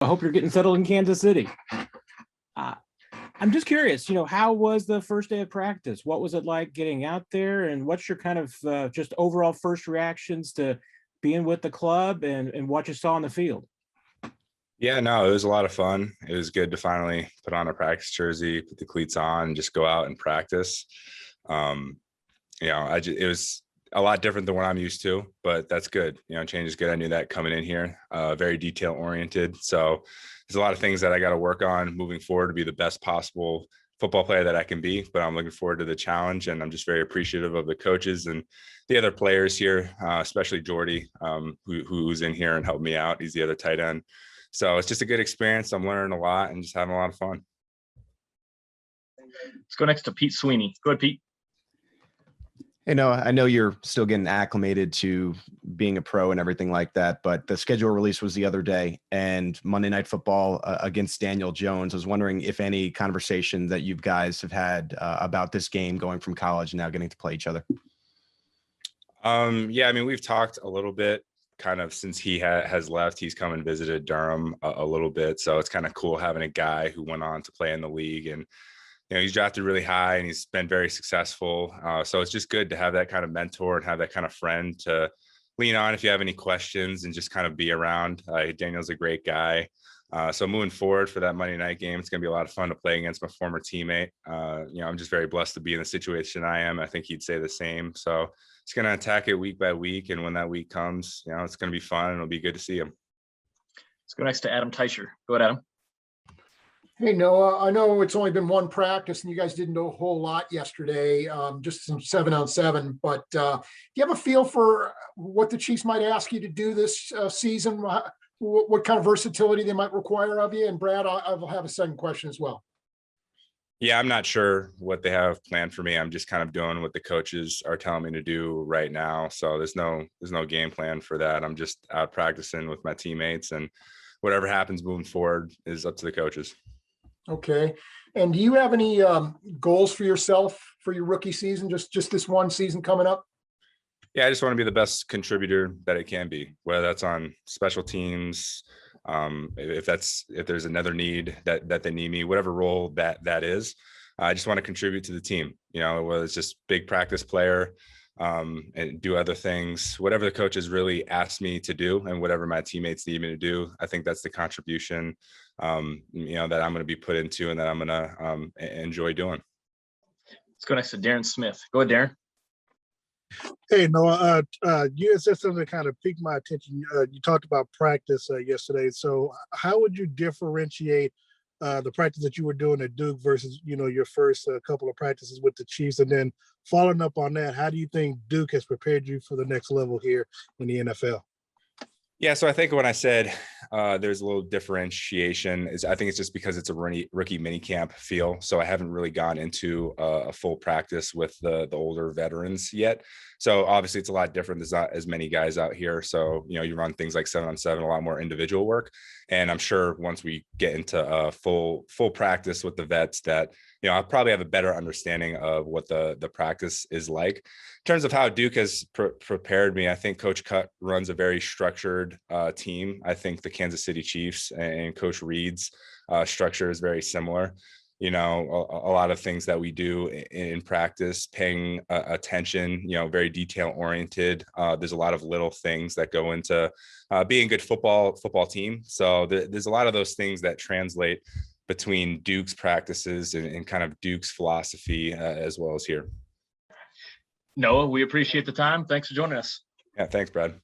I hope you're getting settled in Kansas City. Uh, I'm just curious, how was the first day of practice? What was it like getting out there? And what's your kind of just overall first reactions to being with the club and what you saw on the field? Yeah, no, it was a lot of fun. It was good to finally put on a practice jersey, put the cleats on, and just go out and practice. Um, it was a lot different than what I'm used to, but that's good. Change is good. I knew that coming in here, very detail oriented. So there's a lot of things that I got to work on moving forward to be the best possible football player that I can be, but I'm looking forward to the challenge, and I'm just very appreciative of the coaches and the other players here, especially Jordy, who's in here and helped me out. He's the other tight end. So it's just a good experience. I'm learning a lot and just having a lot of fun. Let's go next to Pete Sweeney. Go ahead, Pete. Hey, Noah, I know you're still getting acclimated to being a pro and everything like that, but the schedule release was the other day, and Monday Night Football against Daniel Jones. I was wondering if any conversation that you guys have had about this game going from college and now getting to play each other. Yeah, I mean, we've talked a little bit kind of since he has left. He's come and visited Durham a little bit. So it's kind of cool having a guy who went on to play in the league, and he's drafted really high and he's been very successful. So it's just good to have that kind of mentor and have that kind of friend to lean on if you have any questions and just kind of be around. Daniel's a great guy. So moving forward for that Monday night game, it's going to be a lot of fun to play against my former teammate. I'm just very blessed to be in the situation I am. I think he'd say the same. So it's going to attack it week by week. And when that week comes, it's going to be fun and it'll be good to see him. Let's go next to Adam Teicher. Go ahead, Adam. Hey, Noah, I know it's only been one practice and you guys didn't do a whole lot yesterday, just some 7-on-7, but do you have a feel for what the Chiefs might ask you to do this season? What kind of versatility they might require of you? And Brad, I'll have a second question as well. Yeah, I'm not sure what they have planned for me. I'm just kind of doing what the coaches are telling me to do right now. So there's no game plan for that. I'm just out practicing with my teammates, and whatever happens moving forward is up to the coaches. Okay. And do you have any goals for yourself for your rookie season? Just this one season coming up? Yeah, I just want to be the best contributor that it can be, whether that's on special teams, if there's another need that they need me, whatever role that is. I just want to contribute to the team, whether it's just big practice player, and do other things, whatever the coaches really ask me to do and whatever my teammates need me to do. I think that's the contribution, that I'm going to be put into and that I'm going to enjoy doing. Let's go next to Darren Smith. Go ahead, Darren. Hey, Noah, you had said something that kind of piqued my attention. You talked about practice yesterday. So how would you differentiate the practice that you were doing at Duke versus, your first couple of practices with the Chiefs? And then following up on that, how do you think Duke has prepared you for the next level here in the NFL? Yeah, so I think when I said there's a little differentiation, I think it's just because it's a rookie minicamp feel. So I haven't really gone into a full practice with the older veterans yet. So obviously it's a lot different. There's not as many guys out here. So, you run things like 7-on-7, a lot more individual work. And I'm sure once we get into full practice with the vets that, I'll probably have a better understanding of what the practice is like. In terms of how Duke has prepared me, I think Coach Cut runs a very structured team. I think the Kansas City Chiefs and Coach Reed's structure is very similar. A lot of things that we do in practice, paying attention, very detail oriented. There's a lot of little things that go into being a good football team. So there's a lot of those things that translate between Duke's practices and kind of Duke's philosophy as well as here. Noah, we appreciate the time. Thanks for joining us. Yeah, thanks, Brad.